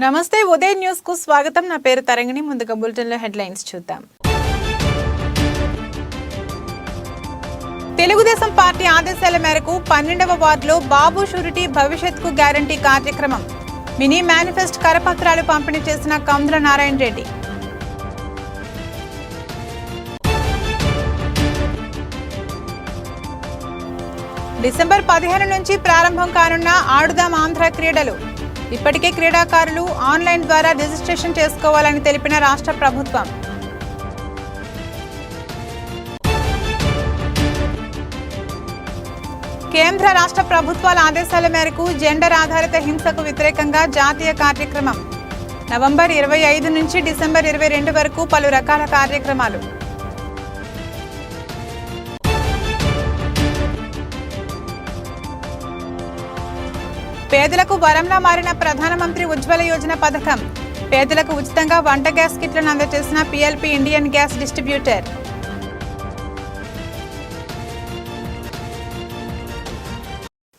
నమస్తే ఉదయ న్యూస్ కు స్వాగతం. నా పేరు తరంగిణి. ముందుగా బులెటిన్ లో హెడ్లైన్స్ చూద్దాం. తెలుగుదేశం పార్టీ ఆదేశాల మేరకు 12వ వార్డులో బాబు షూరిటీ భవిష్యత్కు గ్యారంటీ కార్యక్రమం. మినీ మేనిఫెస్టో కరపత్రాలు పంపిణీ చేసిన కందుల నారాయణ రెడ్డి. డిసెంబర్ 15 నుంచి ప్రారంభం కానున్న ఆడుదాం ఆంధ్ర క్రీడలు. ఇప్పటికే క్రీడాకారులు ఆన్లైన్ ద్వారా రిజిస్ట్రేషన్ చేసుకోవాలని తెలిపిన రాష్ట్ర ప్రభుత్వం. కేంద్ర రాష్ట్ర ప్రభుత్వాల ఆదేశాల మేరకు జెండర్ ఆధారిత హింసకు వ్యతిరేకంగా జాతీయ కార్యక్రమం. నవంబర్ 25 నుంచి డిసెంబర్ 22 వరకు పలు రకాల కార్యక్రమాలు. పేదలకు వరంలా మారిన ప్రధానమంత్రి ఉజ్వల యోజన పథకం. పేదలకు ఉచితంగా వంట గ్యాస్ కిట్లను అందజేసిన PLP Indian gas distributor.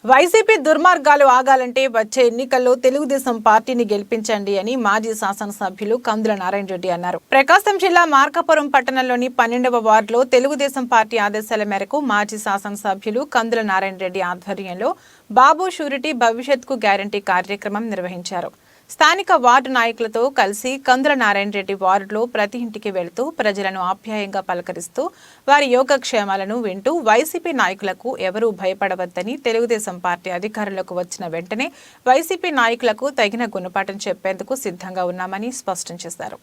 YCP దుర్మార్గాలు ఆగాలంటే వచ్చే ఎన్నికల్లో తెలుగుదేశం పార్టీని గెలిపించండి అని మాజీ శాసనసభ్యులు కందుల నారాయణ రెడ్డి అన్నారు. ప్రకాశం జిల్లా మార్కాపురం పట్టణంలోని 12వ వార్డులో తెలుగుదేశం పార్టీ ఆదేశాల మేరకు మాజీ శాసనసభ్యులు కందుల నారాయణ రెడ్డి ఆధ్వర్యంలో బాబు షూరిటీ భవిష్యత్కు గ్యారంటీ కార్యక్రమం నిర్వహించారు. స్థానిక వార్డు నాయకులతో కలిసి కందుల నారాయణ రెడ్డి వార్డులో ప్రతి ఇంటికి వెళుతూ ప్రజలను ఆప్యాయంగా పలకరిస్తూ వారి యోగక్షేమాలను వింటూ వైసీపీ నాయకులకు ఎవరూ భయపడవద్దని, తెలుగుదేశం పార్టీ అధికారంలోకి వచ్చిన వెంటనే వైసీపీ నాయకులకు తగిన గుణపాఠం చెప్పేందుకు సిద్ధంగా ఉన్నామని స్పష్టం చేశారు.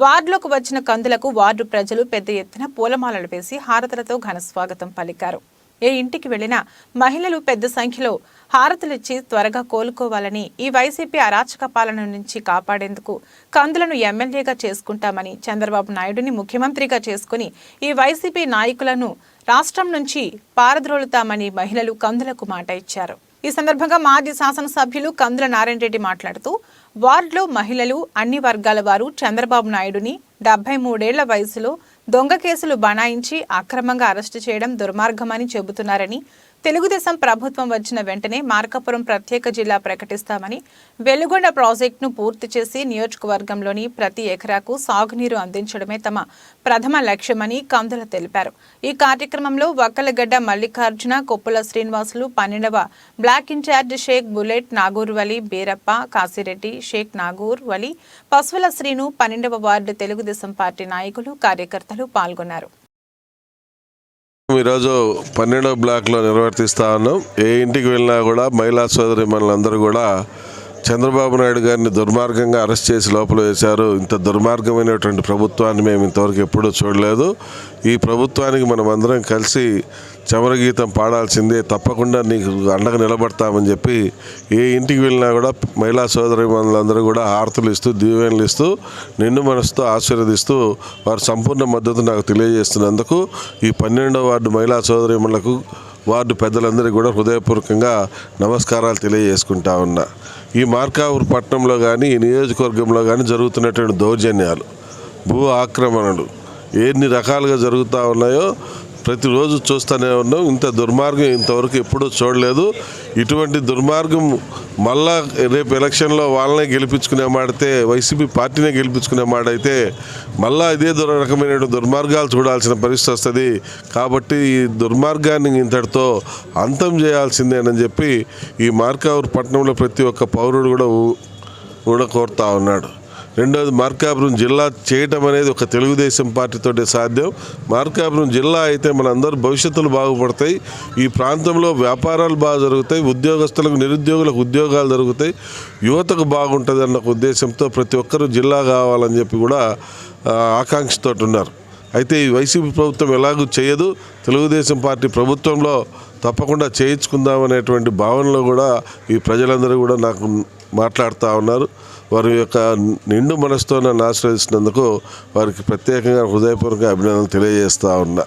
వార్డులోకి వచ్చిన కందులకు వార్డు ప్రజలు పెద్ద ఎత్తున పూలమాలలు వేసి హారతులతో ఘనస్వాగతం పలికారు. ఏ ఇంటికి వెళ్లినా మహిళలు పెద్ద సంఖ్యలో హారతులిచ్చి త్వరగా కోలుకోవాలని, ఈ వైసీపీ అరాచక పాలన నుంచి కాపాడేందుకు కందులను ఎమ్మెల్యేగా చేసుకుంటామని, చంద్రబాబు నాయుడుని ముఖ్యమంత్రిగా చేసుకుని ఈ వైసీపీ నాయకులను రాష్ట్రం నుంచి పారద్రోలుతామని మహిళలు కందులకు మాట ఇచ్చారు. ఈ సందర్భంగా మాజీ శాసనసభ్యులు కందుల నారాయణ రెడ్డి మాట్లాడుతూ, వార్డులో మహిళలు, అన్ని వర్గాల వారు చంద్రబాబు నాయుడుని 73 ఏళ్ల వయసులో దొంగ కేసులు బనాయించి అక్రమంగా అరెస్టు చేయడం దుర్మార్గమని చెబుతున్నారని, తెలుగుదేశం ప్రభుత్వం వచ్చిన వెంటనే మార్కాపురం ప్రత్యేక జిల్లా ప్రకటిస్తామని, వెలుగొండ ప్రాజెక్టును పూర్తి చేసి నియోజకవర్గంలోని ప్రతి ఎకరాకు సాగునీరు అందించడమే తమ ప్రథమ లక్ష్యమని కందుల తెలిపారు. ఈ కార్యక్రమంలో వక్కలగడ్డ మల్లికార్జున, కొప్పుల శ్రీనివాసులు, 12వ block incharge Shaik Bullet Nagur Vali, Beerappa, Kasireddy, Shaik Nagur Vali, Pasuvula Srinu, 12వ వార్డు తెలుగుదేశం పార్టీ నాయకులు, కార్యకర్తలు పాల్గొన్నారు. ఈరోజు 12వ బ్లాక్లో నిర్వర్తిస్తా ఉన్నాం. ఏ ఇంటికి వెళ్ళినా కూడా మహిళా సోదరి మనందరూ కూడా చంద్రబాబు నాయుడు గారిని దుర్మార్గంగా అరెస్ట్ చేసి లోపల వేశారు. ఇంత దుర్మార్గమైనటువంటి ప్రభుత్వాన్ని మేము ఇంతవరకు ఎప్పుడూ చూడలేదు. ఈ ప్రభుత్వానికి మనం అందరం కలిసి చమరగీతం పాడాల్సిందే, తప్పకుండా నీకు అండగా నిలబడతామని చెప్పి ఏ ఇంటికి వెళ్ళినా కూడా మహిళా సోదరి మనందరూ కూడా హారతులు ఇస్తూ, దీవెనలు ఇస్తూ, నిండు మనసుతో ఆశీర్వదిస్తూ వారు సంపూర్ణ మద్దతు నాకు తెలియజేస్తున్నందుకు ఈ 12వ వార్డు మహిళా సోదరిమణులకు, వార్డు పెద్దలందరికీ కూడా హృదయపూర్వకంగా నమస్కారాలు తెలియజేసుకుంటా ఉన్నా. ఈ మార్కాపురం పట్టణంలో కానీ, ఈ నియోజకవర్గంలో కానీ జరుగుతున్నటువంటి దౌర్జన్యాలు, భూ ఆక్రమణలు ఎన్ని రకాలుగా జరుగుతూ ఉన్నాయో ప్రతిరోజు చూస్తూనే ఉన్నాం. ఇంత దుర్మార్గం ఇంతవరకు ఎప్పుడూ చూడలేదు. ఇటువంటి దుర్మార్గం మళ్ళా రేపు ఎలక్షన్లో వాళ్ళనే గెలిపించుకునే మాడితే, వైసీపీ పార్టీనే గెలిపించుకునే మాడైతే మళ్ళా ఇదే రకమైన దుర్మార్గాలు చూడాల్సిన పరిస్థితి వస్తుంది. కాబట్టి ఈ దుర్మార్గాన్ని ఇంతటితో అంతం చేయాల్సిందేనని చెప్పి ఈ మార్కాపురం పట్టణంలో ప్రతి ఒక్క పౌరుడు కూడా కోరుతా ఉన్నాడు. రెండోది, మార్కాపురం జిల్లా చేయటం అనేది ఒక తెలుగుదేశం పార్టీతోటే సాధ్యం. మార్కాపురం జిల్లా అయితే మనందరూ భవిష్యత్తులు బాగుపడతాయి, ఈ ప్రాంతంలో వ్యాపారాలు బాగా జరుగుతాయి, ఉద్యోగస్తులకు, నిరుద్యోగులకు ఉద్యోగాలు జరుగుతాయి, యువతకు బాగుంటుంది అన్న ఉద్దేశంతో ప్రతి ఒక్కరూ జిల్లా కావాలని చెప్పి కూడా ఆకాంక్షతో ఉన్నారు. అయితే ఈ వైసీపీ ప్రభుత్వం ఎలాగూ చేయదు, తెలుగుదేశం పార్టీ ప్రభుత్వంలో తప్పకుండా చేయించుకుందామనేటువంటి భావనలో కూడా ఈ ప్రజలందరూ కూడా నాకు మాట్లాడుతూ ఉన్నారు. వారి యొక్క నిండు మనసుతో నన్ను ఆశ్రయిస్తున్నందుకు వారికి ప్రత్యేకంగా హృదయపూర్వక అభినందనలు తెలియజేస్తా ఉన్నా.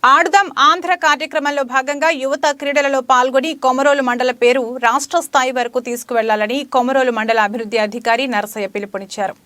ఆడుదాం ఆంధ్ర కార్యక్రమంలో భాగంగా యువత క్రీడలలో పాల్గొని కొమరోలు మండల పేరు రాష్ట్ర స్థాయి వరకు తీసుకువెళ్లాలని కొమరోలు మండల అభివృద్ధి అధికారి నరసయ్య పిలుపునిచ్చారు.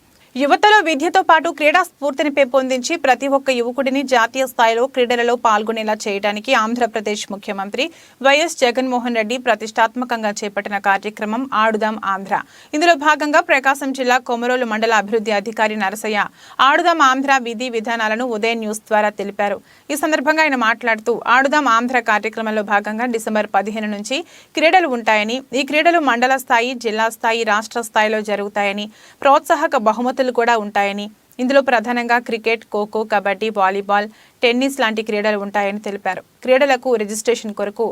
యువతలో విద్యతో పాటు క్రీడా స్ఫూర్తిని పెంపొందించి ప్రతి ఒక్క యువకుడిని జాతీయ స్థాయిలో క్రీడలలో పాల్గొనేలా చేయడానికి ఆంధ్రప్రదేశ్ ముఖ్యమంత్రి వైఎస్ జగన్మోహన్ రెడ్డి ప్రతిష్టాత్మకంగా చేపట్టిన కార్యక్రమం ఆడుదాం ఆంధ్ర. ఇందులో భాగంగా ప్రకాశం జిల్లా కొమరోలు మండల అభివృద్ధి అధికారి నరసయ్య ఆడుదాం ఆంధ్ర విధి విధానాలను ఉదయం న్యూస్ ద్వారా తెలిపారు. ఈ సందర్భంగా ఆయన మాట్లాడుతూ ఆడుదాం ఆంధ్ర కార్యక్రమంలో భాగంగా డిసెంబర్ 15 నుంచి క్రీడలు ఉంటాయని, ఈ క్రీడలు మండల స్థాయి, జిల్లా స్థాయి, రాష్ట్ర స్థాయిలో జరుగుతాయని, ప్రోత్సాహక బహుమతులు కూడా ఉంటాయని, ఇందులో ప్రధానంగా cricket, kho kho, kabaddi, volleyball, tennis లాంటి క్రీడలు ఉంటాయని తెలిపారు. క్రీడలకు రిజిస్ట్రేషన్ కొరకు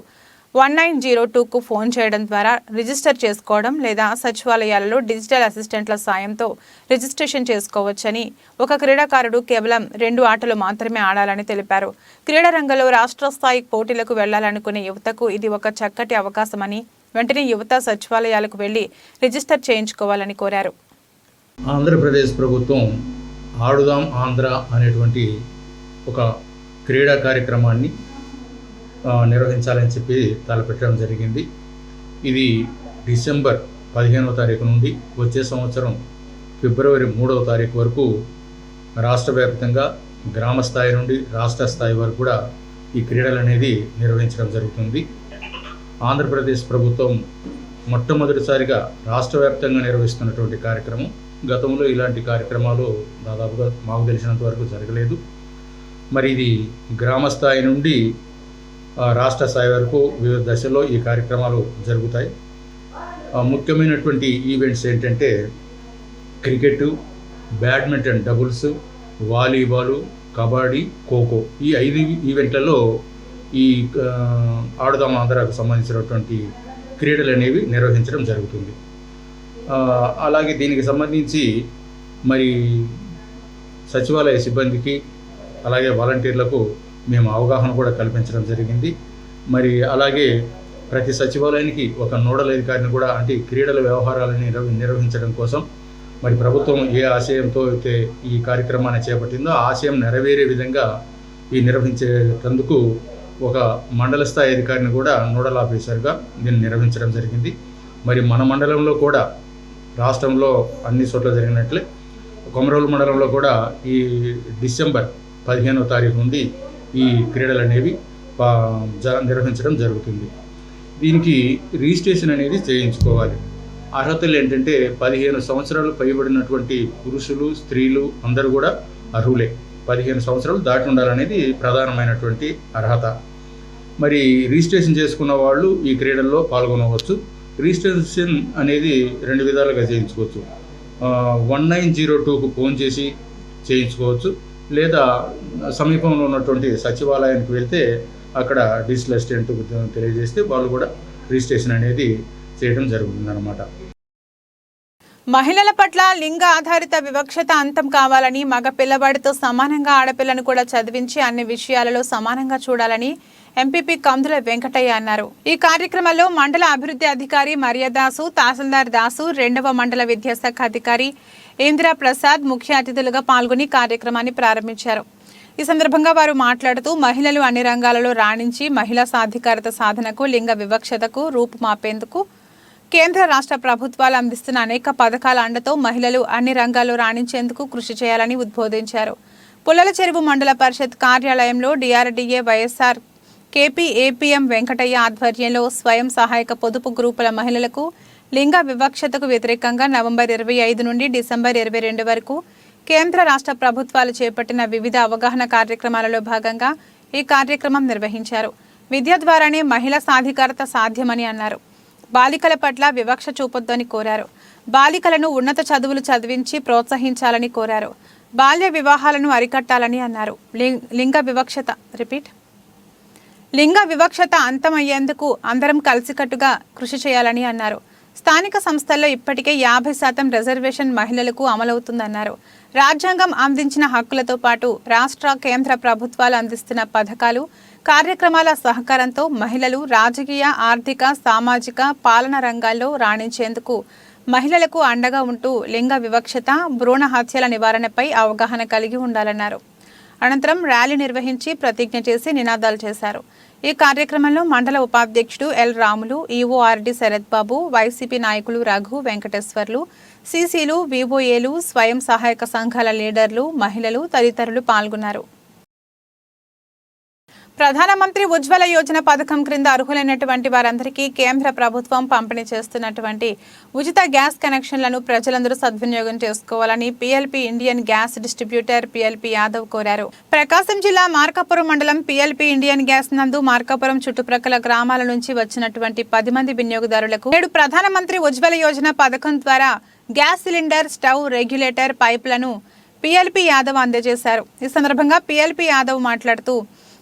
1902కు ఫోన్ చేయడం ద్వారా రిజిస్టర్ చేసుకోవడం లేదా సచివాలయాలలో డిజిటల్ అసిస్టెంట్ల సాయంతో రిజిస్ట్రేషన్ చేసుకోవచ్చని, ఒక క్రీడాకారుడు కేవలం 2 ఆటలు మాత్రమే ఆడాలని తెలిపారు. క్రీడా రంగంలో రాష్ట్ర స్థాయి పోటీలకు వెళ్లాలనుకునే యువతకు ఇది ఒక చక్కటి అవకాశమని, వెంటనే యువత సచివాలయాలకు వెళ్లి రిజిస్టర్ చేయించుకోవాలని కోరారు. ఆంధ్రప్రదేశ్ ప్రభుత్వం ఆడుదాం ఆంధ్ర అనేటువంటి ఒక క్రీడా కార్యక్రమాన్ని నిర్వహించాలని చెప్పి తలపెట్టడం జరిగింది. ఇది డిసెంబర్ 15వ తారీఖు నుండి వచ్చే సంవత్సరం ఫిబ్రవరి 3వ తారీఖు వరకు రాష్ట్ర వ్యాప్తంగా గ్రామ స్థాయి నుండి రాష్ట్ర స్థాయి వరకు కూడా ఈ క్రీడలు అనేది నిర్వహించడం జరుగుతుంది. ఆంధ్రప్రదేశ్ ప్రభుత్వం మొట్టమొదటిసారిగా రాష్ట్ర వ్యాప్తంగా నిర్వహిస్తున్నటువంటి కార్యక్రమం. గతంలో ఇలాంటి కార్యక్రమాలు దాదాపుగా మాకు తెలిసినంత వరకు జరగలేదు. మరి ఇది గ్రామ స్థాయి నుండి రాష్ట్ర స్థాయి వరకు వివిధ దశల్లో ఈ కార్యక్రమాలు జరుగుతాయి. ముఖ్యమైనటువంటి ఈవెంట్స్ ఏంటంటే cricket, badminton doubles, volleyball, kabaddi, kho kho, ఈ 5 ఈవెంట్లలో ఈ ఆడుదాం ఆంధ్రాకు సంబంధించినటువంటి క్రీడలు అనేవి నిర్వహించడం జరుగుతుంది. అలాగే దీనికి సంబంధించి మరి సచివాలయ సిబ్బందికి అలాగే వాలంటీర్లకు మేము అవగాహన కూడా కల్పించడం జరిగింది. మరి అలాగే ప్రతి సచివాలయానికి ఒక నోడల్ అధికారిని కూడా, అంటే క్రీడల వ్యవహారాలను నిర్వహించడం కోసం మరి ప్రభుత్వం ఏ ఆశయంతో అయితే ఈ కార్యక్రమాన్ని చేపట్టిందో ఆ ఆశయం నెరవేరే విధంగా ఈ నిర్వహించేందుకు ఒక మండల స్థాయి అధికారిని కూడా నోడల్ ఆఫీసర్గా దీన్ని నిర్వహించడం జరిగింది. మరి మన మండలంలో కూడా రాష్ట్రంలో అన్ని చోట్ల జరిగినట్లే కొమరోలు మండలంలో కూడా ఈ డిసెంబర్ 15వ తారీఖు నుండి ఈ క్రీడలు అనేవి నిర్వహించడం జరుగుతుంది. దీనికి రిజిస్ట్రేషన్ అనేది చేయించుకోవాలి. అర్హతలు ఏంటంటే 15 సంవత్సరాలు పైబడినటువంటి పురుషులు, స్త్రీలు అందరూ కూడా అర్హులే. 15 సంవత్సరాలు దాటి ఉండాలనేది ప్రధానమైనటువంటి అర్హత. మరి రిజిస్ట్రేషన్ చేసుకున్న వాళ్ళు ఈ క్రీడల్లో పాల్గొనవచ్చు. రిజిస్ట్రేషన్ అనేది 2 విధాలుగా చేయించుకోవచ్చు. 1902కు ఫోన్ చేసి చేయించుకోవచ్చు, లేదా సమీపంలో ఉన్నటువంటి సచివాలయానికి వెళ్తే అక్కడ డిజిటల్ అసిస్టెంట్ తెలియజేస్తే వాళ్ళు కూడా రిజిస్ట్రేషన్ అనేది చేయడం జరుగుతుందన్నమాట. మహిళల పట్ల లింగ ఆధారిత వివక్షత అంతం కావాలని, మగ పిల్లవాడితో సమానంగా ఆడపిల్లను కూడా చదివించి అన్ని విషయాలలో సమానంగా చూడాలని ఎంపీపీ కందుల వెంకటయ్య అన్నారు. ఈ కార్యక్రమంలో మండల అభివృద్ధి అధికారి మర్యాదాసు, తహసీల్దార్ దాసు, 2వ మండల విద్యాశాఖ అధికారి ఇందిరా ప్రసాద్ ముఖ్య అతిథులుగా పాల్గొని కార్యక్రమాన్ని ప్రారంభించారు. ఈ సందర్భంగా వారు మాట్లాడుతూ మహిళలు అన్ని రంగాలలో రాణించి మహిళా సాధికారత సాధనకు, లింగ వివక్షతకు రూపుమాపేందుకు కేంద్ర రాష్ట్ర ప్రభుత్వాలు అందిస్తున్న అనేక పథకాల అండతో మహిళలు అన్ని రంగాల్లో రాణించేందుకు కృషి చేయాలని ఉద్బోధించారు. పుల్లల చెరువు మండల పరిషత్ కార్యాలయంలో DRDA YSR KP APM Venkataiah ఆధ్వర్యంలో స్వయం సహాయక పొదుపు గ్రూపుల మహిళలకు లింగ వివక్షతకు వ్యతిరేకంగా నవంబర్ 25 నుండి డిసెంబర్ 22 వరకు కేంద్ర రాష్ట్ర ప్రభుత్వాలు చేపట్టిన వివిధ అవగాహన కార్యక్రమాలలో భాగంగా ఈ కార్యక్రమం నిర్వహించారు. విద్య ద్వారానే మహిళా సాధికారత సాధ్యమని అన్నారు. బాలికల పట్ల వివక్ష చూపొద్దని కోరారు. బాలికలను ఉన్నత చదువులు చదివించి ప్రోత్సహించాలని కోరారు. బాల్య వివాహాలను అరికట్టాలని అన్నారు. లింగ వివక్షత అంతమయ్యేందుకు అందరం కలిసికట్టుగా కృషి చేయాలని అన్నారు. స్థానిక సంస్థల్లో ఇప్పటికే 50% రిజర్వేషన్ మహిళలకు అమలవుతుందన్నారు. రాజ్యాంగం అందించిన హక్కులతో పాటు రాష్ట్ర, కేంద్ర ప్రభుత్వాలు అందిస్తున్న పథకాలు, కార్యక్రమాల సహకారంతో మహిళలు రాజకీయ, ఆర్థిక, సామాజిక, పాలన రంగాల్లో రాణించేందుకు మహిళలకు అండగా ఉంటూ లింగ వివక్షత, భ్రూణ హత్యల నివారణపై అవగాహన కలిగి ఉండాలన్నారు. అనంతరం ర్యాలీ నిర్వహించి ప్రతిజ్ఞ చేసి నినాదాలు చేశారు. ఈ కార్యక్రమంలో మండల ఉపాధ్యక్షుడు ఎల్ రాములు, ఈఓఆర్డి శరత్ బాబు, వైసీపీ నాయకులు రఘు, వెంకటేశ్వర్లు, సీసీలు, వివోఏలు, స్వయం సహాయక సంఘాల లీడర్లు, మహిళలు తదితరులు పాల్గొన్నారు. ప్రధానమంత్రి ఉజ్వల యోజన పథకం క్రింద అర్హులైనటువంటి వారందరికీ కేంద్ర ప్రభుత్వం పంపిణీ చేస్తున్నటువంటి ఉచిత గ్యాస్ కనెక్షన్లను ప్రజలందరూ సద్వినియోగం చేసుకోవాలని పీఎల్పీ ఇండియన్ గ్యాస్ డిస్ట్రిబ్యూటర్ పీఎల్పీ యాదవ్ కోరారు. ప్రకాశం జిల్లా మార్కాపురం మండలం పీఎల్పీ ఇండియన్ గ్యాస్ నందు మార్కాపురం చుట్టుప్రక్కల గ్రామాల నుంచి వచ్చినటువంటి 10 మంది వినియోగదారులకు నేడు ప్రధానమంత్రి ఉజ్వల యోజన పథకం ద్వారా గ్యాస్ సిలిండర్, స్టవ్, రెగ్యులేటర్, పైపులను పీఎల్పీ యాదవ్ అందజేశారు. ఈ సందర్భంగా పీఎల్పీ యాదవ్ మాట్లాడుతూ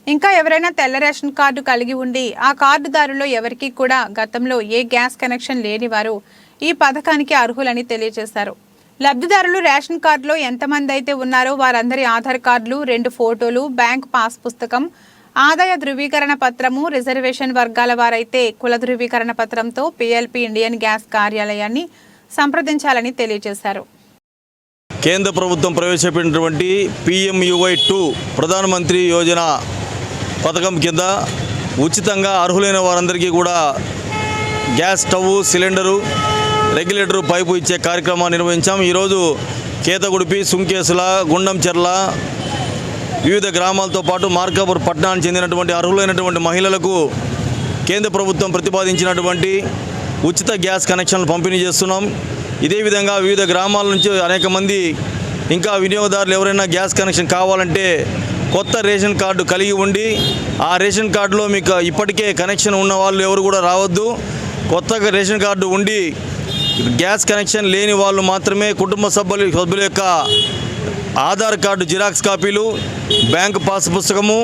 ఇంకా ఎవరైనా తెల్ల రేషన్ కార్డు కలిగి ఉండి ఆ కార్డుదారులో ఎవరికీ కూడా గతంలో ఏ గ్యాస్ కనెక్షన్ లేని వారు ఈ పథకానికి అర్హులని తెలియజేశారు. లబ్ధిదారులు రేషన్ కార్డులో ఎంతమంది అయితే ఉన్నారో వారందరి ఆధార్ కార్డులు, 2 ఫోటోలు, బ్యాంక్ పాస్ పుస్తకం, ఆదాయ ధృవీకరణ పత్రము, రిజర్వేషన్ వర్గాల వారైతే కుల ధృవీకరణ పత్రంతో పీఎల్పీ ఇండియన్ గ్యాస్ కార్యాలయాన్ని సంప్రదించాలని తెలియజేశారు. కేంద్ర ప్రభుత్వం ప్రవేశపెట్టినటువంటి PMUY2 ప్రధానమంత్రి యోజన పథకం కింద ఉచితంగా అర్హులైన వారందరికీ కూడా gas stove, cylinder, regulator, pipe ఇచ్చే కార్యక్రమాన్ని నిర్వహించాం. ఈరోజు కేతగుడిపి, సుంకేసుల, గుండంచెర్ల వివిధ గ్రామాలతో పాటు మార్కాపురం పట్టణానికి చెందినటువంటి అర్హులైనటువంటి మహిళలకు కేంద్ర ప్రభుత్వం ప్రతిపాదించినటువంటి ఉచిత గ్యాస్ కనెక్షన్లు పంపిణీ చేస్తున్నాం. ఇదే విధంగా వివిధ గ్రామాల నుంచి అనేక మంది ఇంకా వినియోగదారులు ఎవరైనా గ్యాస్ కనెక్షన్ కావాలంటే కొత్త రేషన్ కార్డు కలిగి ఉండి ఆ రేషన్ కార్డులో మీకు ఇప్పటికే కనెక్షన్ ఉన్న వాళ్ళు ఎవరు కూడా రావద్దు. కొత్తగా రేషన్ కార్డు ఉండి గ్యాస్ కనెక్షన్ లేని వాళ్ళు మాత్రమే కుటుంబ సభ్యుల యొక్క ఆధార్ కార్డు జిరాక్స్ కాపీలు, బ్యాంక్ పాస్ పుస్తకము,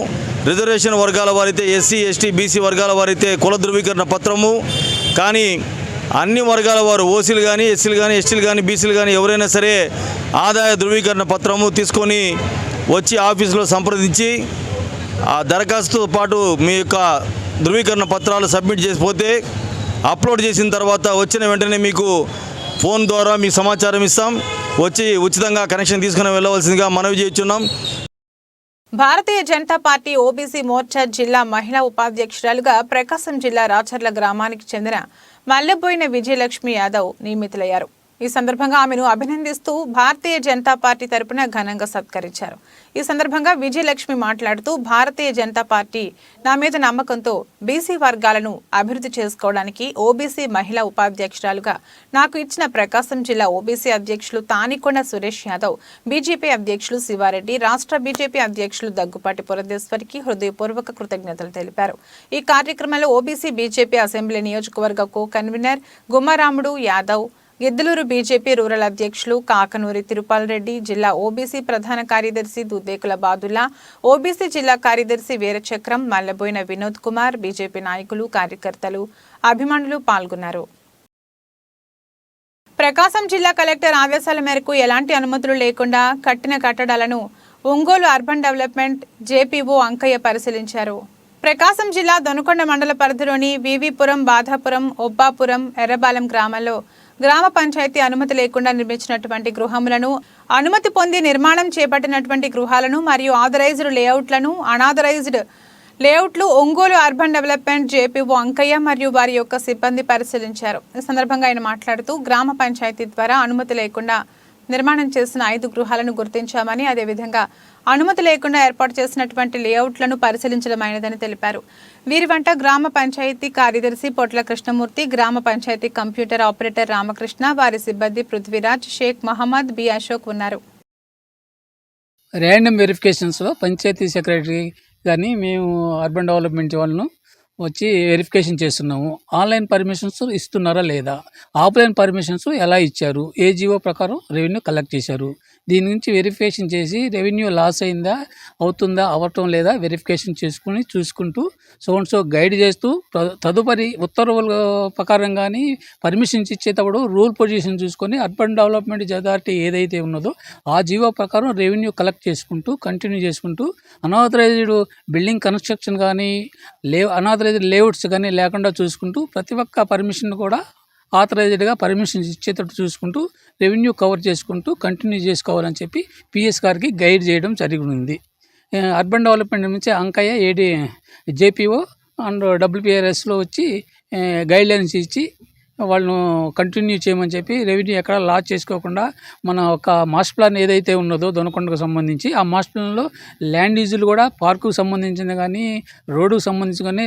రిజర్వేషన్ వర్గాల వారైతే SC, ST, BC వర్గాల వారైతే కుల ధృవీకరణ పత్రము, కానీ అన్ని వర్గాల వారు ఓసీలు కానీ, ఎస్సీలు కానీ, ఎస్టీలు కానీ, బీసీలు కానీ ఎవరైనా సరే ఆదాయ ధృవీకరణ పత్రము తీసుకొని వచ్చి ఆఫీసులో సంప్రదించి ఆ దరఖాస్తుతో పాటు మీ యొక్క ధృవీకరణ పత్రాలు సబ్మిట్ చేసిపోతే అప్లోడ్ చేసిన తర్వాత వచ్చిన వెంటనే మీకు ఫోన్ ద్వారా మీ సమాచారం ఇస్తాం. వచ్చి ఉచితంగా కనెక్షన్ తీసుకుని వెళ్ళవలసిందిగా మనవి చేస్తున్నాం. భారతీయ జనతా పార్టీ ఓబీసీ మోర్చా జిల్లా మహిళా ఉపాధ్యక్షురాలుగా ప్రకాశం జిల్లా రాచర్ల గ్రామానికి చెందిన మల్లెబోయిన విజయలక్ష్మి యాదవ్ నియమితులయ్యారు. ఈ సందర్భంగా ఆమెను అభినందిస్తూ భారతీయ జనతా పార్టీ తరపున ఘనంగా సత్కరించారు. ఈ సందర్భంగా విజయలక్ష్మి మాట్లాడుతూ భారతీయ జనతా పార్టీ నా మీద నమ్మకంతో బీసీ వర్గాలను అభివృద్ధి చేసుకోవడానికి ఓబీసీ మహిళా ఉపాధ్యక్షురాలుగా నాకు ఇచ్చిన ప్రకాశం జిల్లా ఓబీసీ అధ్యక్షులు తానికొండ సురేష్ యాదవ్, బీజేపీ అధ్యక్షులు శివారెడ్డి, రాష్ట్ర బీజేపీ అధ్యక్షులు దగ్గుపాటి పురంధేశ్వరికి హృదయపూర్వక కృతజ్ఞతలు తెలిపారు. ఈ కార్యక్రమంలో ఓబీసీ బీజేపీ అసెంబ్లీ నియోజకవర్గ co convener Gummaramudu Yadav, Giddaluru BJP rural అధ్యక్షులు కాకనూరి తిరుపాల్ రెడ్డి, జిల్లా ఓబీసీ ప్రధాన కార్యదర్శి దుద్దేకుల బాదుల్లా, ఓబీసీ జిల్లా కార్యదర్శి వీరచక్రం, మల్లబోయిన వినోద్ కుమార్, బీజేపీ నాయకులు, కార్యకర్తలు, అభిమానులు పాల్గొన్నారు. ప్రకాశం జిల్లా కలెక్టర్ ఆదేశాల మేరకు ఎలాంటి అనుమతులు లేకుండా కట్టిన కట్టడాలను Ongole urban development JPO Ankaiah పరిశీలించారు. ప్రకాశం జిల్లా దొనకొండ మండల పరిధిలోని వివిపురం, బాధాపురం, ఒబ్బాపురం, ఎర్రబాలెం గ్రామాల్లో గ్రామ పంచాయతీ అనుమతి లేకుండా నిర్మించినటువంటి గృహములను, అనుమతి పొంది నిర్మాణం చేపట్టినటువంటి గృహాలను మరియు ఆథరైజ్డ్ లేఅవుట్లను, అనాథరైజ్డ్ లేఅవుట్లు Ongole urban development JPO Ankaiah మరియు వారి యొక్క సిబ్బంది పరిశీలించారు. ఈ సందర్భంగా ఆయన మాట్లాడుతూ గ్రామ పంచాయతీ ద్వారా అనుమతి లేకుండా నిర్మాణం చేసిన 5 గృహాలను గుర్తించామని, అదేవిధంగా అనుమతి లేకుండా ఏర్పాటు చేసినటువంటి లేఅవుట్లను పరిశీలించడమైనదని తెలిపారు. వీరి వెంట గ్రామ పంచాయతీ కార్యదర్శి పొట్ల కృష్ణమూర్తి, గ్రామ పంచాయతీ కంప్యూటర్ ఆపరేటర్ రామకృష్ణ, వారి సిబ్బంది పృథ్వీరాజ్, షేక్ మహమ్మద్, బి అశోక్ ఉన్నారు. ర్యాండమ్ వెరిఫికేషన్స్లో పంచాయతీ సెక్రటరీ కానీ మేము అర్బన్ డెవలప్మెంట్ వాళ్ళను వచ్చి వెరిఫికేషన్ చేస్తున్నాము. ఆన్లైన్ పర్మిషన్స్ ఇస్తున్నారా లేదా, ఆఫ్లైన్ పర్మిషన్స్ ఎలా ఇచ్చారు, ఏ జీవో ప్రకారం రెవెన్యూ కలెక్ట్ చేశారు, దీని నుంచి వెరిఫికేషన్ చేసి రెవెన్యూ లాస్ అయిందా, అవుతుందా, అవ్వటం లేదా వెరిఫికేషన్ చూసుకుంటూ సో గైడ్ చేస్తూ తదుపరి ఉత్తర్వుల ప్రకారం కానీ పర్మిషన్స్ ఇచ్చేటప్పుడు రూల్ పొజిషన్ చూసుకొని అర్బన్ డెవలప్మెంట్ అథారిటీ ఏదైతే ఉన్నదో ఆ జీవో ప్రకారం రెవెన్యూ కలెక్ట్ చేసుకుంటూ కంటిన్యూ చేసుకుంటూ అనాథరైజ్డ్ బిల్డింగ్ కన్స్ట్రక్షన్ కానీ అనాథరైజ్డ్ లేఅవుట్స్ కానీ లేకుండా చూసుకుంటూ ప్రతి ఒక్క పర్మిషన్ కూడా ఆథరైజ్డ్గా పర్మిషన్స్ ఇచ్చేటట్టు చూసుకుంటూ రెవెన్యూ కవర్ చేసుకుంటూ కంటిన్యూ చేసుకోవాలని చెప్పి పిఎస్ గారికి గైడ్ చేయడం జరిగింది. అర్బన్ డెవలప్మెంట్ నుంచి అంకయ్య ఏడి జేపీఓ అండ్ WPRSలో వచ్చి గైడ్లైన్స్ ఇచ్చి వాళ్ళను కంటిన్యూ చేయమని చెప్పి రెవెన్యూ ఎక్కడ లాస్ చేసుకోకుండా మన ఒక మాస్టర్ ప్లాన్ ఏదైతే ఉన్నదో దొనకొండకు సంబంధించి ఆ మాస్టర్ ప్లాన్లో ల్యాండ్ యూజులు కూడా పార్కుకు సంబంధించింది కానీ రోడ్డుకు సంబంధించి కానీ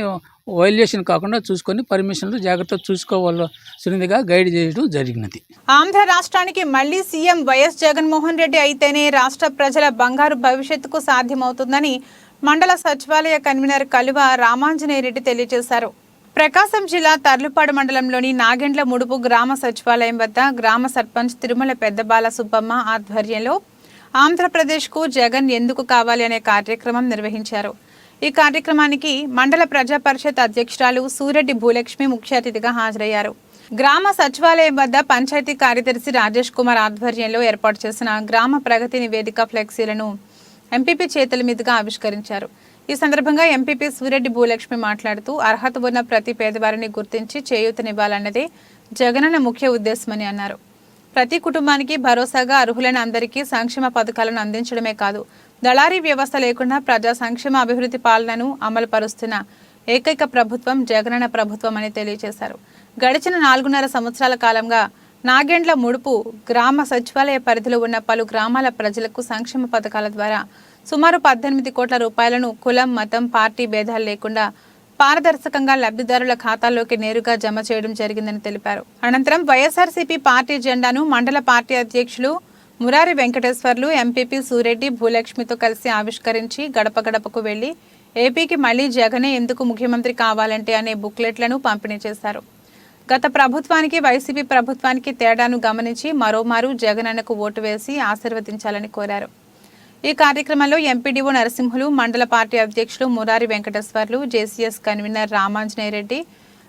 వైలేషన్ కాకుండా చూసుకొని పర్మిషన్లు జాగ్రత్తగా చూసుకోవాల్సిందిగా గైడ్ చేయడం జరిగినది. ఆంధ్ర రాష్ట్రానికి మళ్లీ సీఎం వైఎస్ జగన్మోహన్ రెడ్డి అయితేనే రాష్ట్ర ప్రజల బంగారు భవిష్యత్తుకు సాధ్యమవుతుందని మండల సచివాలయ కన్వీనర్ కలువ రామాంజనేయ రెడ్డి తెలియజేశారు. ప్రకాశం జిల్లా తర్లుపాడు మండలంలోని నాగెండ్ల ముడుపు గ్రామ సచివాలయం వద్ద గ్రామ సర్పంచ్ తిరుమల పెద్దబాల సుబ్బమ్మ ఆధ్వర్యంలో ఆంధ్రప్రదేశ్కు జగన్ ఎందుకు కావాలి అనే కార్యక్రమం నిర్వహించారు. ఈ కార్యక్రమానికి మండల ప్రజా పరిషత్ అధ్యక్షురాలు సూరెడ్డి భూలక్ష్మి ముఖ్య అతిథిగా హాజరయ్యారు. గ్రామ సచివాలయం వద్ద పంచాయతీ కార్యదర్శి రాజేష్ కుమార్ ఆధ్వర్యంలో ఏర్పాటు చేసిన గ్రామ ప్రగతి నివేదిక ఫ్లెక్సీలను ఎంపీపీ చేతుల మీదుగా ఆవిష్కరించారు. ఈ సందర్భంగా ఎంపీపీ సూరెడ్డి భూలక్ష్మి మాట్లాడుతూ అర్హత ఉన్న ప్రతి పేదవారిని గుర్తించి చేయూతనివ్వాలన్నదే జగనన్న ముఖ్య ఉద్దేశమని అన్నారు. ప్రతి కుటుంబానికి భరోసాగా అర్హులైన అందరికీ సంక్షేమ పథకాలను అందించడమే కాదు, దళారీ వ్యవస్థ లేకుండా ప్రజా సంక్షేమ అభివృద్ధి పాలనను అమలు పరుస్తున్న ఏకైక ప్రభుత్వం జగనన్న ప్రభుత్వం అని తెలియజేశారు. గడిచిన 4.5 సంవత్సరాల కాలంగా నాగెండ్ల ముడుపు గ్రామ సచివాలయ పరిధిలో ఉన్న పలు గ్రామాల ప్రజలకు సంక్షేమ పథకాల ద్వారా సుమారు 18 కోట్ల రూపాయలను కులం, మతం, పార్టీ భేదాలు లేకుండా పారదర్శకంగా లబ్ధిదారుల ఖాతాల్లోకి నేరుగా జమ చేయడం జరిగిందని తెలిపారు. అనంతరం వైఎస్ఆర్సీపీ పార్టీ జెండాను మండల పార్టీ అధ్యక్షులు మురారి వెంకటేశ్వర్లు, ఎంపీపీ సూరెడ్డి భూలక్ష్మితో కలిసి ఆవిష్కరించి గడప గడపకు వెళ్లి ఏపీకి మళ్లీ జగనే ఎందుకు ముఖ్యమంత్రి కావాలంటే అనే బుక్లెట్లను పంపిణీ చేశారు. గత ప్రభుత్వానికి వైసీపీ ప్రభుత్వానికి తేడాను గమనించి మరోమారు జగనన్నకు ఓటు వేసి ఆశీర్వదించాలని కోరారు. ఈ కార్యక్రమంలో ఎంపీడీఓ నరసింహులు, మండల పార్టీ అధ్యక్షులు Murari Venkateswarlu, JCS convener Ramanjaneya Reddy,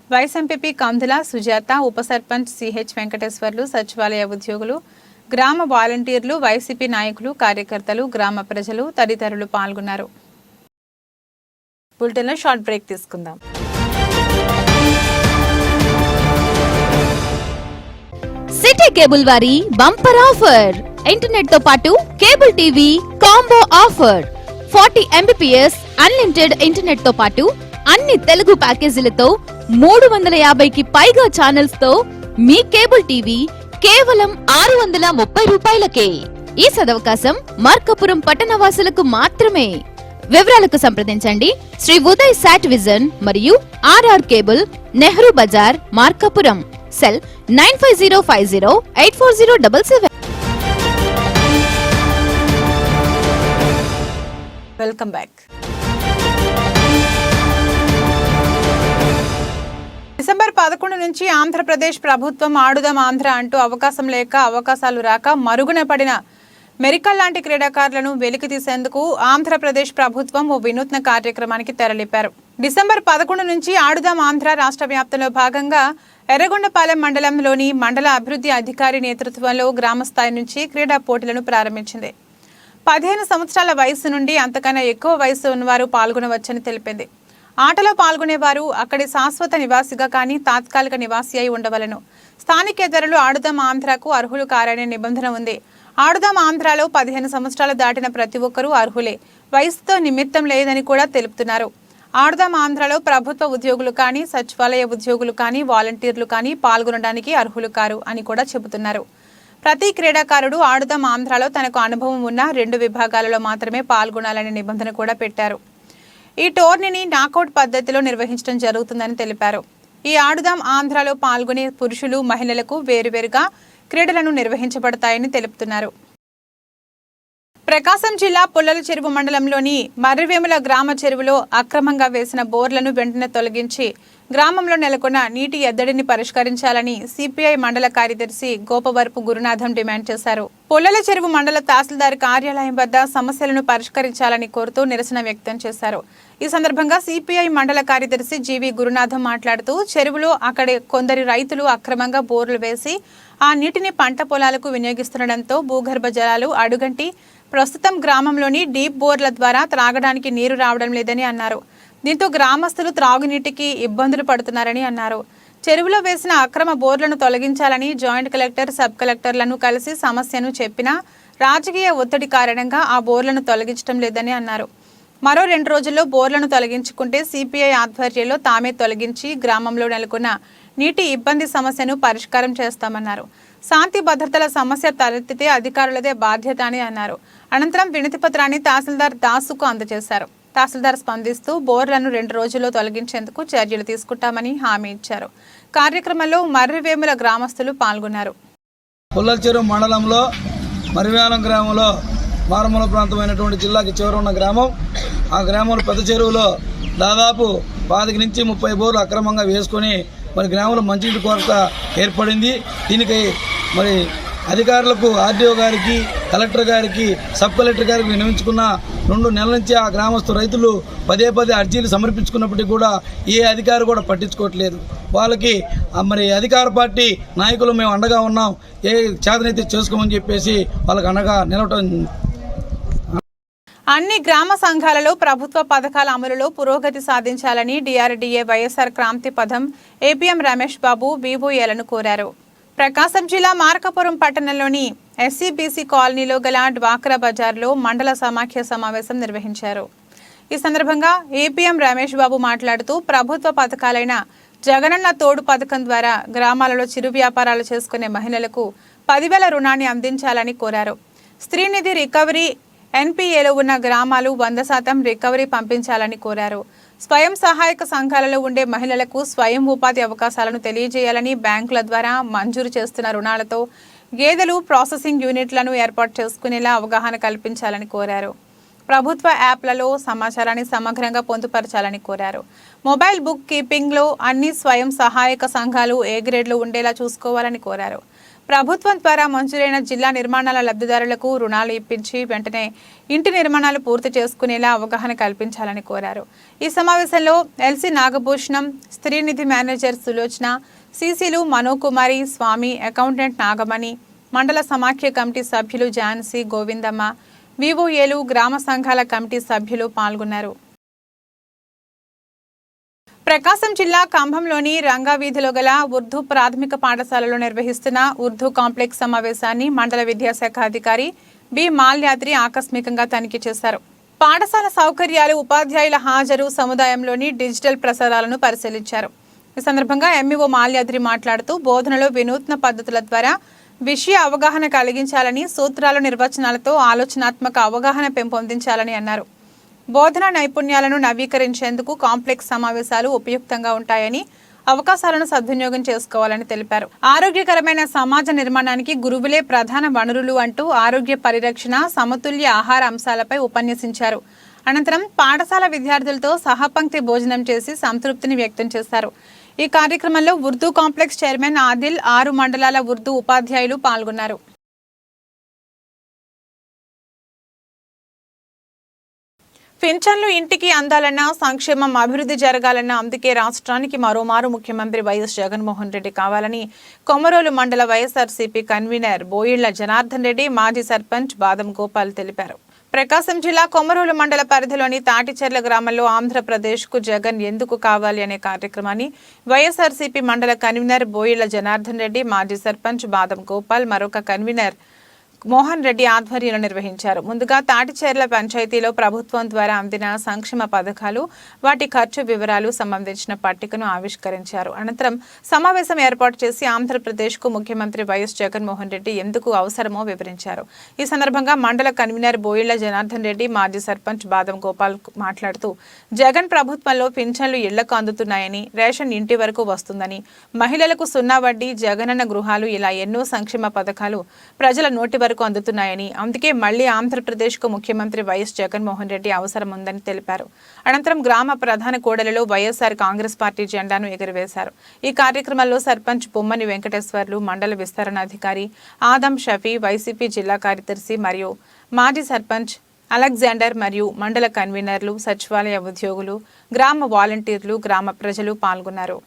vice MPP Kandula Sujatha, ఉప సర్పంచ్ సిహెచ్ వెంకటేశ్వర్లు, సచివాలయ ఉద్యోగులు, గ్రామ వాలంటీర్లు, వైసీపీ నాయకులు, కార్యకర్తలు, గ్రామ ప్రజలు తదితరులు పాల్గొన్నారు. బులెటిన్లో షార్ట్ బ్రేక్ తీసుకుందాం. సిటీ కేబుల్ వారి బంపర్ ఆఫర్, ఇంటర్నెట్ తో పాటు cable TV combo offer. 40 Mbps unlimited internet తో పాటు అన్ని తెలుగు ప్యాకేజీలతో 350కి పైగా ఛానల్స్ తో మీ కేబుల్ టీవీ కేవలం 630 రూపాయలకే. ఈ సదవకాశం మార్కాపురం పట్టణవాసులకు మాత్రమే. వివరాలకు సంప్రదించండి శ్రీ ఉదయ్ సాట్ విజన్ మరియు RR cable, Nehru Bazar, Markapuram. Cell 9505084077. Welcome back. December 11 నుంచి ఆంధ్రప్రదేశ్ ప్రభుత్వం ఆడుదాం ఆంధ్ర అంటూ అవకాశం లేక అవకాశాలు రాక మరుగున పడిన మెరికల్ లాంటి క్రీడాకారులను వెలికి తీసేందుకు ఆంధ్రప్రదేశ్ ప్రభుత్వం ఓ వినూత్న కార్యక్రమానికి తెరలేపారు. డిసెంబర్ 11 నుంచి ఆడుదాం ఆంధ్ర రాష్ట్ర వ్యాప్తంలో భాగంగా ఎర్రగొండపాలెం మండలంలోని మండల అభివృద్ధి అధికారి నేతృత్వంలో గ్రామ స్థాయి నుంచి క్రీడా పోటీలను ప్రారంభించింది. 15 సంవత్సరాల వయసు నుండి అంతకన్నా ఎక్కువ వయసు ఉన్నవారు పాల్గొనవచ్చని తెలిపింది. ఆటలో పాల్గొనేవారు అక్కడి శాశ్వత నివాసిగా కానీ తాత్కాలిక నివాసి అయి ఉండవలను. స్థానికేతరులు ఆడుదాం ఆంధ్రకు అర్హులు కారనే నిబంధన ఉంది. ఆడుదాం ఆంధ్రలో 15 సంవత్సరాలు దాటిన ప్రతి ఒక్కరూ అర్హులే, వయసుతో నిమిత్తం లేదని కూడా తెలుపుతున్నారు. ఆడుదాం ఆంధ్రలో ప్రభుత్వ ఉద్యోగులు కానీ, సచివాలయ ఉద్యోగులు కానీ, వాలంటీర్లు కానీ పాల్గొనడానికి అర్హులు కారు అని కూడా చెబుతున్నారు. ప్రతి క్రీడాకారుడు ఆడుదాం ఆంధ్రలో తనకు అనుభవం ఉన్న 2 విభాగాలలో మాత్రమే పాల్గొనాలనే నిబంధన కూడా పెట్టారు. ఈ టోర్నీని నాకౌట్ పద్ధతిలో నిర్వహించడం జరుగుతుందని తెలిపారు. ఈ ఆడుదాం ఆంధ్రలో పాల్గొనే పురుషులు, మహిళలకు వేరువేరుగా క్రీడలను నిర్వహించబడతాయని తెలుపుతున్నారు. ప్రకాశం జిల్లా పుల్లల చెరువు మండలంలోని మర్రివేముల గ్రామ చెరువులో అక్రమంగా వేసిన బోర్లను వెంటనే తొలగించి గ్రామంలో నెలకొన్న నీటి ఎద్దడిని పరిష్కరించాలని సిపిఐ మండల కార్యదర్శి గోపవరపు గురునాథం డిమాండ్ చేశారు. పుల్లల చెరువు మండల తహసీల్దార్ కార్యాలయం వద్ద సమస్యలను పరిష్కరించాలని కోరుతూ నిరసన వ్యక్తం చేశారు. ఈ సందర్భంగా సిపిఐ మండల కార్యదర్శి జీవి గురునాథం మాట్లాడుతూ చెరువులో అక్కడి కొందరి రైతులు అక్రమంగా బోర్లు వేసి ఆ నీటిని పంట పొలాలకు వినియోగిస్తుండటంతో భూగర్భ జలాలు అడుగంటి ప్రస్తుతం గ్రామంలోని డీప్ బోర్ల ద్వారా త్రాగడానికి నీరు రావడం లేదని అన్నారు. దీంతో గ్రామస్తులు త్రాగునీటికి ఇబ్బందులు పడుతున్నారని అన్నారు. చెరువులో వేసిన అక్రమ బోర్లను తొలగించాలని జాయింట్ కలెక్టర్, సబ్ కలెక్టర్లను కలిసి సమస్యను చెప్పినా రాజకీయ ఒత్తిడి కారణంగా ఆ బోర్లను తొలగించడం లేదని అన్నారు. మరో 2 రోజుల్లో బోర్లను తొలగించుకుంటే సిపిఐ ఆధ్వర్యంలో తామే తొలగించి గ్రామంలో నెలకొన్న నీటి ఇబ్బంది సమస్యను పరిష్కారం చేస్తామన్నారు. శాంతి భద్రతల సమస్య తలెత్తితే అధికారులదే బాధ్యత అని అన్నారు. అనంతరం వినతి పత్రాన్ని తహసీల్దార్ దాసుకు అందజేశారు. తహసీల్దార్ స్పందిస్తూ బోర్లను 2 రోజుల్లో తొలగించేందుకు చర్యలు తీసుకుంటామని హామీ ఇచ్చారు. కార్యక్రమంలో మర్రివేముల గ్రామస్తులు పాల్గొన్నారు. పుల్లచెరువు మండలంలో మర్రివేలం గ్రామంలో మారుమూల ప్రాంతమైనటువంటి జిల్లాకి చివర ఉన్న గ్రామం. ఆ గ్రామంలో పెద్ద చెరువులో దాదాపు 25 నుంచి 30 బోర్లు అక్రమంగా వేసుకొని మరి గ్రామంలో మంచినీటి కొరత ఏర్పడింది. దీనికి మరి అధికారులకు ఆర్డీఓ గారికి, కలెక్టర్ గారికి, సబ్ కలెక్టర్ గారికి విన్నవించుకున్న 2 నెలల నుంచి ఆ గ్రామస్తు రైతులు పదే అర్జీలు సమర్పించుకున్నప్పటికీ కూడా ఏ అధికారి కూడా పట్టించుకోవట్లేదు. వాళ్ళకి మరి అధికార పార్టీ నాయకులు మేము అండగా ఉన్నాం, ఏ చేతనైతే చేసుకోమని చెప్పేసి వాళ్ళకి అండగా నిలవటం. అన్ని గ్రామ సంఘాలలో ప్రభుత్వ పథకాల అమలులో పురోగతి సాధించాలని డిఆర్డీఏ వైఎస్ఆర్ క్రాంతి పథం ఏపీఎం రమేష్ బాబు వివోఏలను కోరారు. ప్రకాశం జిల్లా మార్కాపురం పట్టణంలోని ఎస్సీబీసీ కాలనీలో గల డ్వాక్రా బజార్లో మండల సమాఖ్య సమావేశం నిర్వహించారు. ఈ సందర్భంగా ఏపీఎం రమేష్ బాబు మాట్లాడుతూ ప్రభుత్వ పథకాలైన జగనన్న తోడు పథకం ద్వారా గ్రామాలలో చిరు వ్యాపారాలు చేసుకునే మహిళలకు 10,000 రుణాన్ని అందించాలని కోరారు. స్త్రీనిధి రికవరీ ఎన్పీఏలో ఉన్న గ్రామాలు 100% రికవరీ పంపించాలని కోరారు. స్వయం సహాయక సంఘాలలో ఉండే మహిళలకు స్వయం ఉపాధి అవకాశాలను తెలియజేయాలని, బ్యాంకుల ద్వారా మంజూరు చేస్తున్న రుణాలతో గేదెలు ప్రాసెసింగ్ యూనిట్లను ఏర్పాటు చేసుకునేలా అవగాహన కల్పించాలని కోరారు. ప్రభుత్వ యాప్లలో సమాచారాన్ని సమగ్రంగా పొందుపరచాలని కోరారు. మొబైల్ బుక్ కీపింగ్లో అన్ని స్వయం సహాయక సంఘాలు ఏ గ్రేడ్లో ఉండేలా చూసుకోవాలని కోరారు. ప్రభుత్వం ద్వారా మంజూరైన జిల్లా నిర్మాణాల లబ్ధిదారులకు రుణాలు ఇప్పించి వెంటనే ఇంటి నిర్మాణాలు పూర్తి చేసుకునేలా అవగాహన కల్పించాలని కోరారు. ఈ సమావేశంలో ఎల్సీ నాగభూషణం, స్త్రీనిధి మేనేజర్ సులోచన, సీసీలు మనోకుమారి, స్వామి, అకౌంటెంట్ నాగమణి, మండల సమాఖ్య కమిటీ సభ్యులు ఝాన్సీ, గోవిందమ్మ, వివోఏలు, గ్రామ సంఘాల కమిటీ సభ్యులు పాల్గొన్నారు. ప్రకాశం జిల్లా కంభంలోని రంగావీధిలో గల ఉర్దూ ప్రాథమిక పాఠశాలలో నిర్వహిస్తున్న ఉర్దూ కాంప్లెక్స్ సమావేశాన్ని మండల విద్యాశాఖ అధికారి బి మాల్యాద్రి ఆకస్మికంగా తనిఖీ చేశారు. పాఠశాల సౌకర్యాలు, ఉపాధ్యాయుల హాజరు, సముదాయంలోని డిజిటల్ ప్రసారాలను పరిశీలించారు. ఈ సందర్భంగా ఎంఈఓ మాల్యాద్రి మాట్లాడుతూ బోధనలో వినూత్న పద్ధతుల ద్వారా విషయ అవగాహన కలిగించాలని, సూత్రాల నిర్వచనాలతో ఆలోచనాత్మక అవగాహన పెంపొందించాలని అన్నారు. బోధనా నైపుణ్యాలను నవీకరించేందుకు కాంప్లెక్స్ సమావేశాలు ఉపయుక్తంగా ఉంటాయని, అవకాశాలను సద్వినియోగం చేసుకోవాలని తెలిపారు. ఆరోగ్యకరమైన సమాజ నిర్మాణానికి గురువులే ప్రధాన వనరులు అంటూ ఆరోగ్య పరిరక్షణ, సమతుల్య ఆహార అంశాలపై ఉపన్యసించారు. అనంతరం పాఠశాల విద్యార్థులతో సహపంక్తి భోజనం చేసి సంతృప్తిని వ్యక్తం చేశారు. ఈ కార్యక్రమంలో ఉర్దూ కాంప్లెక్స్ చైర్మన్ ఆదిల్, 6 మండలాల ఉర్దూ ఉపాధ్యాయులు పాల్గొన్నారు. పింఛన్లు ఇంటికి అందాలన్నా, సంక్షేమం అభివృద్ధి జరగాలన్నా అందుకే రాష్ట్రానికి మరోమారు ముఖ్యమంత్రి వైఎస్ జగన్మోహన్ రెడ్డి కావాలని కొమరోలు మండల వైఎస్ఆర్సీపీ కన్వీనర్ బోయిళ్ల జనార్దన్ రెడ్డి, మాజీ సర్పంచ్ బాదం గోపాల్ తెలిపారు. ప్రకాశం జిల్లా కొమరోలు మండల పరిధిలోని తాటిచెర్ల గ్రామంలో ఆంధ్రప్రదేశ్కు జగన్ ఎందుకు కావాలి అనే కార్యక్రమాన్ని వైఎస్ఆర్సీపీ మండల కన్వీనర్ బోయిళ్ల జనార్దన్ రెడ్డి, మాజీ సర్పంచ్ బాదం గోపాల్, మరొక కన్వీనర్ మోహన్ రెడ్డి ఆధ్వర్యంలో నిర్వహించారు. ముందుగా తాటిచెర్ల పంచాయతీలో ప్రభుత్వం ద్వారా అందిన సంక్షేమ పథకాలు, వాటి ఖర్చు వివరాలు సంబంధించిన పట్టికను ఆవిష్కరించారు. అనంతరం సమావేశం ఏర్పాటు చేసి ఆంధ్రప్రదేశ్కు ముఖ్యమంత్రి వైఎస్ జగన్మోహన్ రెడ్డి ఎందుకు అవసరమో వివరించారు. ఈ సందర్భంగా మండల కన్వీనర్ బోయిళ్ల జనార్దన్ రెడ్డి, మాజీ సర్పంచ్ బాదం గోపాల్ మాట్లాడుతూ జగన్ ప్రభుత్వంలో పింఛన్లు ఇళ్లకు అందుతున్నాయని, రేషన్ ఇంటి వరకు వస్తుందని, మహిళలకు 0 వడ్డీ, జగనన్న గృహాలు ఇలా ఎన్నో సంక్షేమ పథకాలు ప్రజల నోటి వరకు అందుతున్నాయని, అందుకే మళ్లీ ఆంధ్రప్రదేశ్కు ముఖ్యమంత్రి వైఎస్ జగన్మోహన్ రెడ్డి అవసరం ఉందని తెలిపారు. అనంతరం గ్రామ ప్రధాన కూడలిలో వైఎస్ఆర్ కాంగ్రెస్ పార్టీ జెండాను ఎగురవేశారు. ఈ కార్యక్రమంలో సర్పంచ్ బొమ్మని వెంకటేశ్వర్లు, మండల విస్తరణాధికారి ఆదం షఫీ, వైసీపీ జిల్లా కార్యదర్శి మరియు మాజీ సర్పంచ్ అలెగ్జాండర్ మరియు మండల కన్వీనర్లు, సచివాలయ ఉద్యోగులు, గ్రామ వాలంటీర్లు, గ్రామ ప్రజలు పాల్గొన్నారు.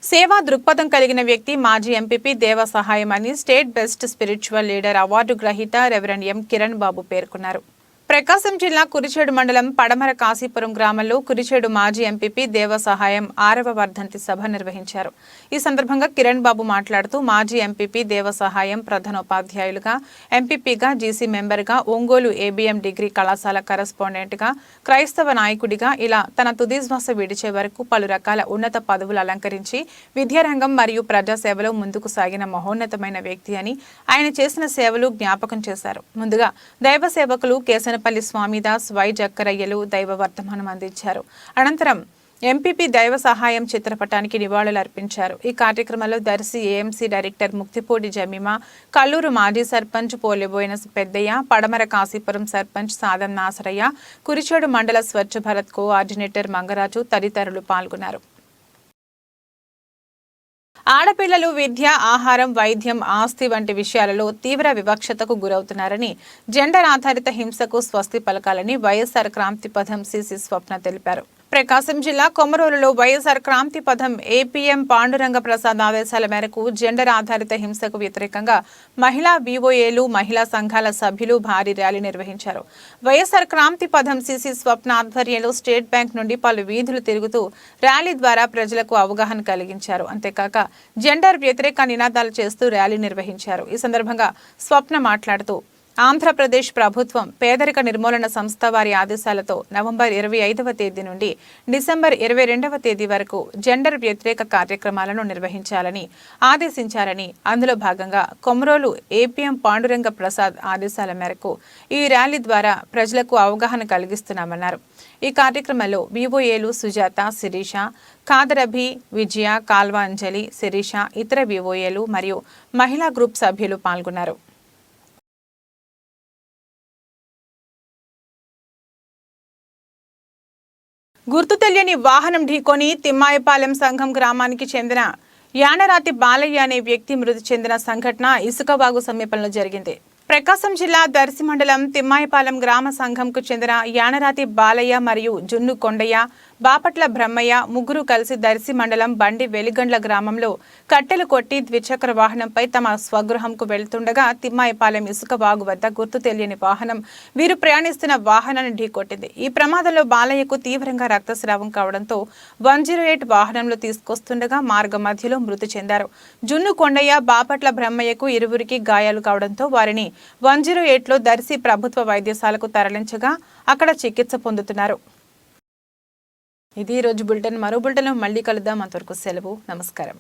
సేవా దృక్పథం కలిగిన వ్యక్తి మాజీ ఎంపీపీ దేవ సహాయం అని state best spiritual leader award గ్రహీత రెవరెండ్ ఎం కిరణ్ బాబు పేర్కొన్నారు. ప్రకాశం జిల్లా కురిచేడు మండలం పడమర కాశీపురం గ్రామంలో కురిచేడు మాజీ ఎంపీపీ దేవ సహాయం 6వ వర్ధంతి సభ నిర్వహించారు. ఈ సందర్భంగా కిరణ్ బాబు మాట్లాడుతూ మాజీ ఎంపీపీ దేవ సహాయం ప్రధానోపాధ్యాయులుగా, ఎంపీపీగా, జీసీ మెంబర్గా, ఒంగోలు ఏబీఎం డిగ్రీ కళాశాల కరెస్పాండెంట్గా, క్రైస్తవ నాయకుడిగా ఇలా తన తుది శ్వాస విడిచే వరకు పలు రకాల ఉన్నత పదవులు అలంకరించి విద్యారంగం మరియు ప్రజాసేవలో ముందుకు సాగిన మహోన్నతమైన వ్యక్తి అని ఆయన చేసిన సేవలు జ్ఞాపకం చేశారు. ముందుగా దైవ సేవకులు కేసనపల్లి స్వామిదాస్, వై జక్కరయ్యలు దైవ వర్తమానం అందించారు. అనంతరం ఎంపీపీ దైవ సహాయం చిత్రపటానికి నివాళులు అర్పించారు. ఈ కార్యక్రమంలో దర్శి ఏఎంసీ డైరెక్టర్ ముక్తిపూడి జమీమా, కల్లూరు మాజీ సర్పంచ్ పోలిబోయిన పెద్దయ్య, పడమర కాశీపురం సర్పంచ్ సాదం నాసరయ్య, కురిచేడు మండల స్వచ్ఛ భారత్ కోఆర్డినేటర్ మంగరాజు తదితరులు పాల్గొన్నారు. ఆడపిల్లలు విద్య, ఆహారం, వైద్యం, ఆస్తి వంటి విషయాలలో తీవ్ర వివక్షతకు గురవుతున్నారని, జెండర్ ఆధారిత హింసకు స్వస్తి పలకాలని వైఎస్ఆర్ క్రాంతి పథం సిసి స్వప్న తెలిపారు. ప్రకాశం జిల్లా కొమరోలులో వైఎస్ఆర్ క్రాంతి పథం ఏపీఎం పాండురంగ ప్రసాద్ ఆదేశాల మేరకు జెండర్ ఆధారిత హింసకు వ్యతిరేకంగా మహిళా బీఓఏలు, మహిళా సంఘాల సభ్యులు భారీ ర్యాలీ నిర్వహించారు. వైఎస్ఆర్ క్రాంతి పథం సిసి స్వప్న ఆధ్వర్యంలో స్టేట్ బ్యాంక్ నుండి పలు వీధులు తిరుగుతూ ర్యాలీ ద్వారా ప్రజలకు అవగాహన కలిగించారు. అంతేకాక జెండర్ వ్యతిరేక నినాదాలు చేస్తూ ర్యాలీ నిర్వహించారు. ఈ సందర్భంగా స్వప్న మాట్లాడుతూ ఆంధ్రప్రదేశ్ ప్రభుత్వం పేదరిక నిర్మూలన సంస్థ వారి ఆదేశాలతో నవంబర్ 25వ తేదీ నుండి డిసెంబర్ 22వ తేదీ వరకు జెండర్ వ్యతిరేక కార్యక్రమాలను నిర్వహించాలని ఆదేశించారని, అందులో భాగంగా కొమరోలు ఏపీఎం పాండురంగ ప్రసాద్ ఆదేశాల మేరకు ఈ ర్యాలీ ద్వారా ప్రజలకు అవగాహన కలిగిస్తున్నామన్నారు. ఈ కార్యక్రమంలో వివోఏలు సుజాత, శిరీష, కాదరభి, విజయ, కాల్వ అంజలి, శిరీష, ఇతర వివోఏలు మరియు మహిళా గ్రూప్ సభ్యులు పాల్గొన్నారు. గుర్తు తెలియని వాహనం ఢీకొని తిమ్మాయపాలెం సంఘం గ్రామానికి చెందిన యానరాతి బాలయ్య అనే వ్యక్తి మృతి చెందిన సంఘటన ఇసుకవాగు సమీపంలో జరిగింది. ప్రకాశం జిల్లా దర్శి మండలం తిమ్మాయపాలెం గ్రామ సంఘంకు చెందిన యానరాతి బాలయ్య మరియు జున్ను కొండయ్య, బాపట్ల బ్రహ్మయ్య ముగ్గురు కలిసి దర్శి మండలం బండి వెలిగండ్ల గ్రామంలో కట్టెలు కొట్టి ద్విచక్ర వాహనంపై తమ స్వగృహంకు వెళ్తుండగా తిమ్మాయపాలెం ఇసుక వాగు వద్ద గుర్తు తెలియని వాహనం వీరు ప్రయాణిస్తున్న వాహనాన్ని ఢీకొట్టింది. ఈ ప్రమాదంలో బాలయ్యకు తీవ్రంగా రక్తస్రావం కావడంతో 108 వాహనంలో తీసుకొస్తుండగా మార్గ మధ్యలో మృతి చెందారు. జున్ను కొండయ్య, బాపట్ల బ్రహ్మయ్యకు ఇరువురికి గాయాలు కావడంతో వారిని 108లో దర్శి ప్రభుత్వ వైద్యశాలకు తరలించగా అక్కడ చికిత్స పొందుతున్నారు. ఇది ఈ రోజు బులెటిన్. మరో బులెటిన్లో మళ్ళీ కలుద్దాం. అంతవరకు సెలవు. నమస్కారం.